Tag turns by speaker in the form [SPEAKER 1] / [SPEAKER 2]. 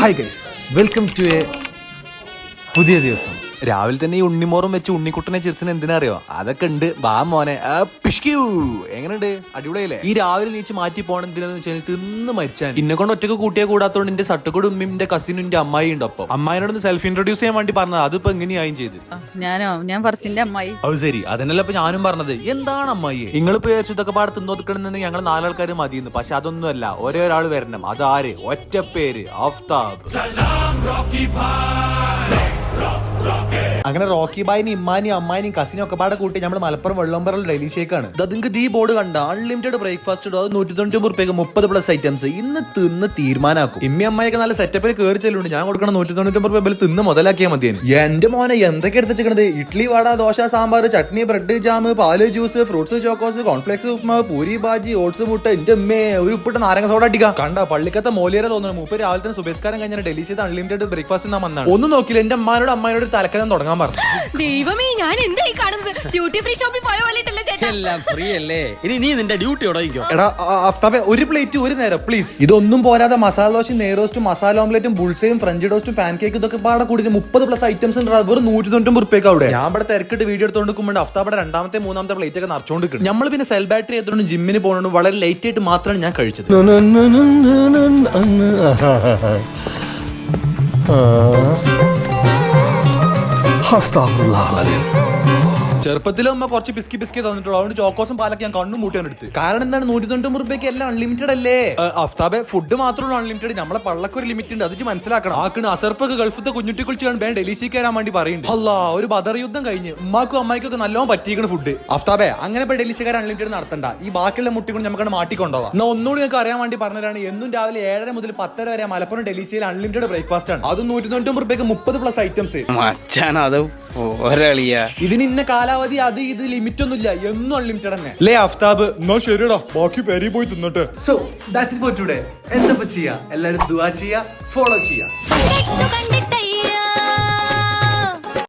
[SPEAKER 1] Hi guys, welcome to a പുതിയ ദിവസം.
[SPEAKER 2] രാവിലെ തന്നെ ഈ ഉണ്ണിമോറും വെച്ച് ഉണ്ണിക്കുട്ടനെ ചിരിച്ചിന് എന്തിനാ അറിയോ? അതൊക്കെ ഉണ്ട്. ബാ മോനെ എങ്ങനെയുണ്ട്? അടിപൊളിയല്ലേ? ഈ രാവിലെ നീച്ച് മാറ്റി പോകണം എന്തിനാന്ന് വെച്ചാൽ തിന്ന് മരിച്ചാൻ. ഇന്നെ കൊണ്ട് ഒറ്റക്ക് കൂട്ടിയെ കൂടാത്തോണ്ട് എന്റെ സട്ടുകൂടെ ഉമ്മിന്റെ കസിനും എന്റെ അമ്മായി ഉണ്ട്. ഒപ്പം അമ്മായിനോട് സെൽഫ് ഇൻട്രൊഡ്യൂസ് ചെയ്യാൻ വേണ്ടി പറഞ്ഞത്. അതിപ്പോ എങ്ങനെയായും ചെയ്ത്.
[SPEAKER 3] ഞാൻ ഫർസിന്റെ അമ്മായി.
[SPEAKER 2] അത് ശരി, അതന്നല്ല ഇപ്പൊ ഞാനും പറഞ്ഞത്. എന്താണ് അമ്മായി നിങ്ങളിപ്പോ വിചാരിച്ചു ഇതൊക്കെ പാടെ തിന്നോദിക്കണമെന്ന്? ഞങ്ങൾ നാലാൾക്കാർ മതിയെന്ന്. പക്ഷെ അതൊന്നുമല്ല, ഒരേ ഒരാൾ വരണം. അതാര്? ഒറ്റ പേര്, ആഫ്താബ്.
[SPEAKER 1] അങ്ങനെ റോക്കി ബായിനും ഇമ്മാനും അമ്മാനും കസിനും ഒക്കെ പാടെ കൂട്ടി നമ്മൾ മലപ്പുറം വെള്ളമ്പറൽ ഡെയിലി ഷേക്കാണ്.
[SPEAKER 2] നിങ്ങൾക്ക് ഈ ബോർഡ് കണ്ട അൺലിമിറ്റഡ് ബ്രേക്ക്ഫാസ്റ്റ് ഇടും. അത് 199 30+ ഐറ്റംസ്. ഇന്ന് തിന്ന് തീരുമാനാക്കും.
[SPEAKER 1] ഇമ്മി അമ്മായിയൊക്കെ നല്ല സെറ്റപ്പിൽ കയറി ചെല്ലുണ്ട്. ഞാൻ കൊടുക്കണം 199 തിന്ന് മുതലാക്കിയാൽ മതി. എന്റെ മോനെ എന്തൊക്കെ എടുത്തിരിക്കണത്? ഇഡ്ലി, വട, ദോശ, സാമ്പാർ, ചട്നി, ബ്രെഡ്, ജാം, പാല്, ജ്യൂസ്, ഫ്രൂട്ട്സ്, ചോക്കോസ്, കോൺഫ്ലെക്സ്, ഉപ്മാവ്, പൂരി, ബാജി, ഓട്സ്, മുട്ട. എന്റെ അമ്മേ, ഒരു ഉപ്പിട്ട നാരങ്ങ സോഡ അടിക്കാം. കണ്ട പള്ളിക്കത്തെ മോലിയരെ തോന്നുന്നു. മൂപ്പർ രാവിലെ തന്നെ സുബേസ്കാരം കഴിഞ്ഞാൽ ഡെയിലി ചെയ്ത് അൺലിമിറ്റഡ് ബ്രേക്ക്ഫാസ്റ്റ് നാം വന്നാണ്. ഒന്നും നോക്കില്ല, എന്റെ അമ്മാനോട് അമ്മാനോട് തലക്കനം തുടങ്ങാൻ പറഞ്ഞു.
[SPEAKER 4] ദൈവമേ, ഞാൻ എന്തായി കാണുന്നത്? ഡ്യൂട്ടി ഫ്രീ ഷോപ്പിൽ പോയ പോലെയല്ലേ ചേട്ടാ?
[SPEAKER 5] എല്ലാം ഫ്രീ അല്ലേ? ഇനി നീ നിന്റെ ഡ്യൂട്ടി ഉടയിക്കോ.
[SPEAKER 1] എടാ അഫ്താബെ, ഒരു പ്ലേറ്റ് ഒരു നേരം പ്ലീസ്. ഇതൊന്നും പോരാതെ മസാല ദോശയും നെയ്റോസ്റ്റും മസാല ഓംലെറ്റും ബുൾസയും ഫ്രഞ്ച് ടോസ്റ്റും പാൻ കേക്ക് ഇതൊക്കെ പാടെ കൂടി 30+ ഐറ്റംസ് ഉണ്ട്. വെറും 199 അവിടെ. ഞാൻ ഇവിടെ തിരക്കിട്ട് വീഡിയോ എടുത്തോണ്ട് അഫ്താബയുടെ രണ്ടാമത്തെ മൂന്നാമത്തെ പ്ലേറ്റ് ഒക്കെ നിറച്ചോണ്ട് നമ്മൾ പിന്നെ സെൽ ബാറ്ററി എത്തുകൊണ്ട് ജിമ്മിന് പോകുന്നുണ്ട്. വളരെ ലേറ്റ് ആയിട്ട് മാത്രമാണ് ഞാൻ കഴിച്ചത്. ചെറുപ്പത്തിലും അമ്മ കുറച്ച് ബിസ്കി തന്നിട്ടുള്ളൂ. അതുകൊണ്ട് ചോക്കോസും പാലൊക്കെ ഞാൻ കണ്ണും മൂട്ടിയാണ് എടുത്ത്. കാരണം എന്താണ്, 199 എല്ലാം അൺലിമിറ്റഡ് അല്ലേ? അഫ്താബെ, ഫുഡ് മാത്രമേ അൺലിമിറ്റഡ്. നമ്മളെ പള്ളക്കൊരു ലിമിറ്റ് ഉണ്ട്, അത് മനസ്സിലാക്കണം. ആക്കണ് അസർപ്പൊക്കെ ഗൾഫത്തെ കുഞ്ഞുട്ടി കുളിച്ചാണ് വേണ്ട ഡൽഹിക്ക് കയറാൻ വേണ്ടി പറയുന്നുണ്ട്. അല്ലാ, ഒരു ബദർ യുദ്ധം കഴിഞ്ഞ് ഉമ്മാക്കും അമ്മായിക്കൊക്കെ നല്ലോണം പറ്റിയിരിക്കണ ഫുഡ്. അഫ്താബെ, അങ്ങനെ ഇപ്പൊ ഡൽഹിക്കാർ അൺലിമിറ്റഡ് നടത്തണ്ട. ഈ ബാക്കിയുള്ള മുട്ടി കൊണ്ട് നമുക്ക് മാറ്റിക്കൊണ്ടോവാം. എന്നാൽ ഒന്നുകൂടി നിങ്ങൾക്ക് അറിയാൻ വേണ്ടി പറഞ്ഞതാണ്. എന്നും രാവിലെ 7:30 മുതൽ 10:30 വരെ മലപ്പുറം ഡൽഹിയിൽ അൺലിമിറ്റഡ് ബ്രേക്ക്ഫാസ്റ്റ് ആണ്. അത് 199 30+ ഐറ്റംസ്. ഇതിന് ഇന്ന കാലാവധി, അത് ഇത് ലിമിറ്റ് ഒന്നുമില്ല. എന്നും അൺലിമിറ്റഡ് തന്നെ അല്ലേ അഫ്താബ്? എന്നോ ശരിടാ, ബാക്കി പേരി പോയി തിന്നട്ടെ.
[SPEAKER 2] So that's it for today. എന്താ ചെയ്യാ? എല്ലാവരും ദുആ ചെയ്യാ, ഫോളോ ചെയ്യാ.